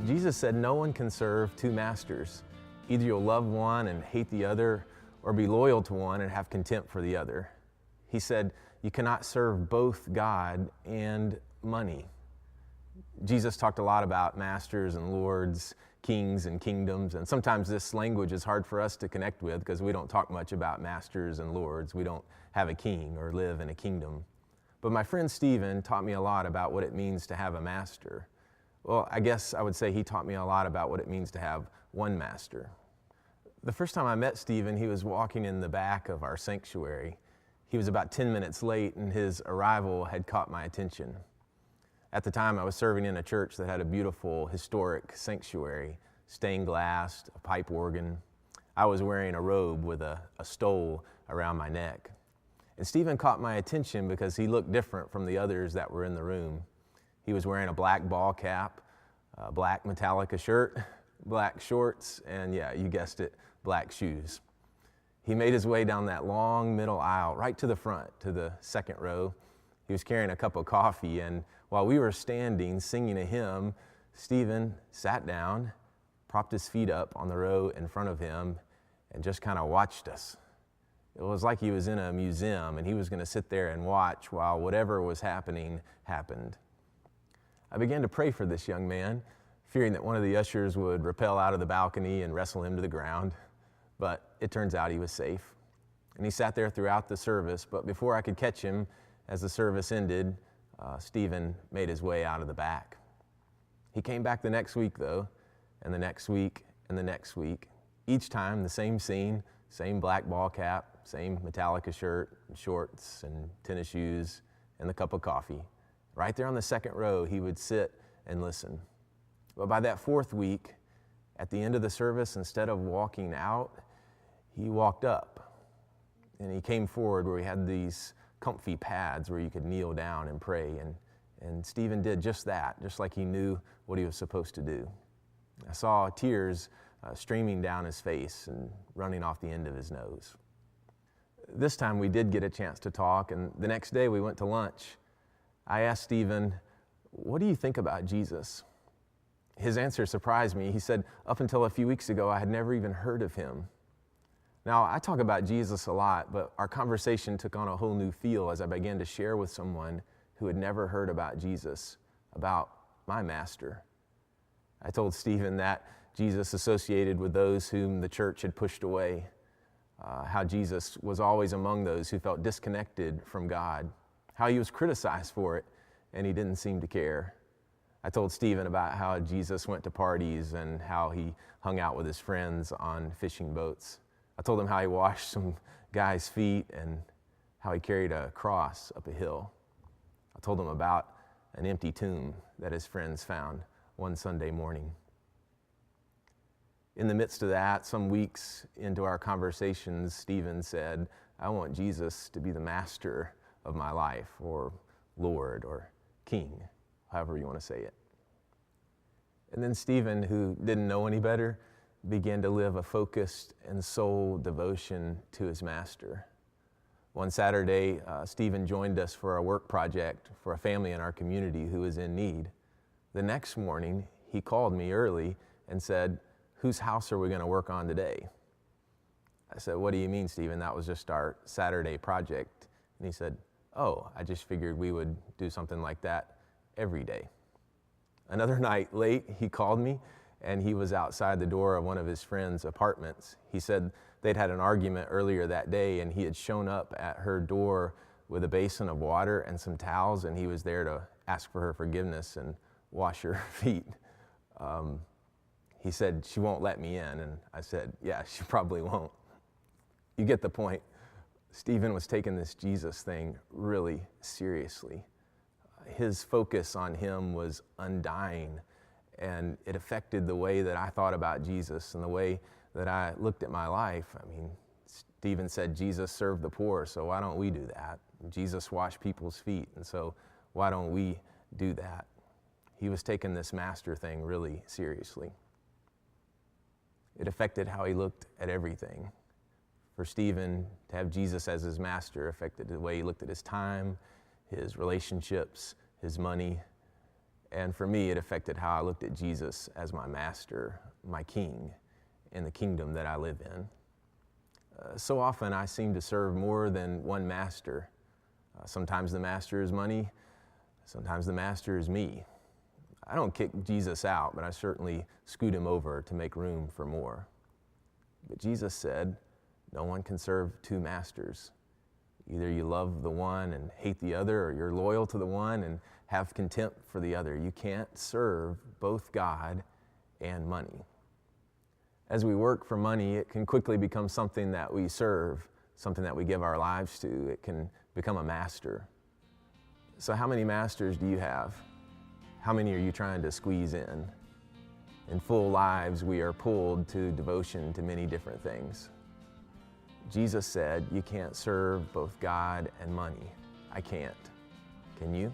Jesus said no one can serve two masters. Either you'll love one and hate the other, or be loyal to one and have contempt for the other. He said you cannot serve both God and money. Jesus talked a lot about masters and lords, kings and kingdoms, and sometimes this language is hard for us to connect with because we don't talk much about masters and lords. We don't have a king or live in a kingdom. But my friend Stephen taught me a lot about what it means to have a master. Well, I guess I would say he taught me a lot about what it means to have one master. The first time I met Stephen, he was walking in the back of our sanctuary. He was about 10 minutes late, and his arrival had caught my attention. At the time, I was serving in a church that had a beautiful, historic sanctuary, stained glass, a pipe organ. I was wearing a robe with a stole around my neck. And Stephen caught my attention because he looked different from the others that were in the room. He was wearing a black ball cap, a black Metallica shirt, black shorts, and yeah, you guessed it, black shoes. He made his way down that long middle aisle, right to the front, to the second row. He was carrying a cup of coffee, and while we were standing singing a hymn, Stephen sat down, propped his feet up on the row in front of him, and just kind of watched us. It was like he was in a museum, and he was going to sit there and watch while whatever was happening happened. I began to pray for this young man, fearing that one of the ushers would rappel out of the balcony and wrestle him to the ground, but it turns out he was safe. And he sat there throughout the service, but before I could catch him, as the service ended, Stephen made his way out of the back. He came back the next week, though, and the next week, and the next week. Each time, the same scene, same black ball cap, same Metallica shirt, and shorts, and tennis shoes, and the cup of coffee. Right there on the second row, he would sit and listen. But by that fourth week, at the end of the service, instead of walking out, he walked up. And he came forward where we had these comfy pads where you could kneel down and pray. And Stephen did just that, just like he knew what he was supposed to do. I saw tears streaming down his face and running off the end of his nose. This time we did get a chance to talk, and the next day we went to lunch. I asked Stephen, "What do you think about Jesus?" His answer surprised me. He said, "Up until a few weeks ago, I had never even heard of him." Now, I talk about Jesus a lot, but our conversation took on a whole new feel as I began to share with someone who had never heard about Jesus, about my master. I told Stephen that Jesus associated with those whom the church had pushed away, how Jesus was always among those who felt disconnected from God, how he was criticized for it, and he didn't seem to care. I told Stephen about how Jesus went to parties and how he hung out with his friends on fishing boats. I told him how he washed some guy's feet and how he carried a cross up a hill. I told him about an empty tomb that his friends found one Sunday morning. In the midst of that, some weeks into our conversations, Stephen said, "I want Jesus to be the master of my life," or Lord, or King, however you want to say it. And then Stephen, who didn't know any better, began to live a focused and soul devotion to his master. One Saturday, Stephen joined us for a work project for a family in our community who was in need. The next morning, he called me early and said, "Whose house are we going to work on today?" I said, "What do you mean, Stephen? That was just our Saturday project." And he said, "Oh, I just figured we would do something like that every day." Another night late, he called me, and he was outside the door of one of his friends' apartments. He said they'd had an argument earlier that day, and he had shown up at her door with a basin of water and some towels, and he was there to ask for her forgiveness and wash her feet. He said, "She won't let me in," and I said, "Yeah, she probably won't." You get the point. Stephen was taking this Jesus thing really seriously. His focus on him was undying, and it affected the way that I thought about Jesus and the way that I looked at my life. I mean, Stephen said Jesus served the poor, so why don't we do that? Jesus washed people's feet, and so why don't we do that? He was taking this master thing really seriously. It affected how he looked at everything. For Stephen, to have Jesus as his master affected the way he looked at his time, his relationships, his money. And for me, it affected how I looked at Jesus as my master, my king, in the kingdom that I live in. So often I seem to serve more than one master. Sometimes the master is money, sometimes the master is me. I don't kick Jesus out, but I certainly scoot him over to make room for more. But Jesus said, no one can serve two masters. Either you love the one and hate the other, or you're loyal to the one and have contempt for the other. You can't serve both God and money. As we work for money, it can quickly become something that we serve, something that we give our lives to. It can become a master. So how many masters do you have? How many are you trying to squeeze in? In full lives, we are pulled to devotion to many different things. Jesus said, you can't serve both God and money. I can't. Can you?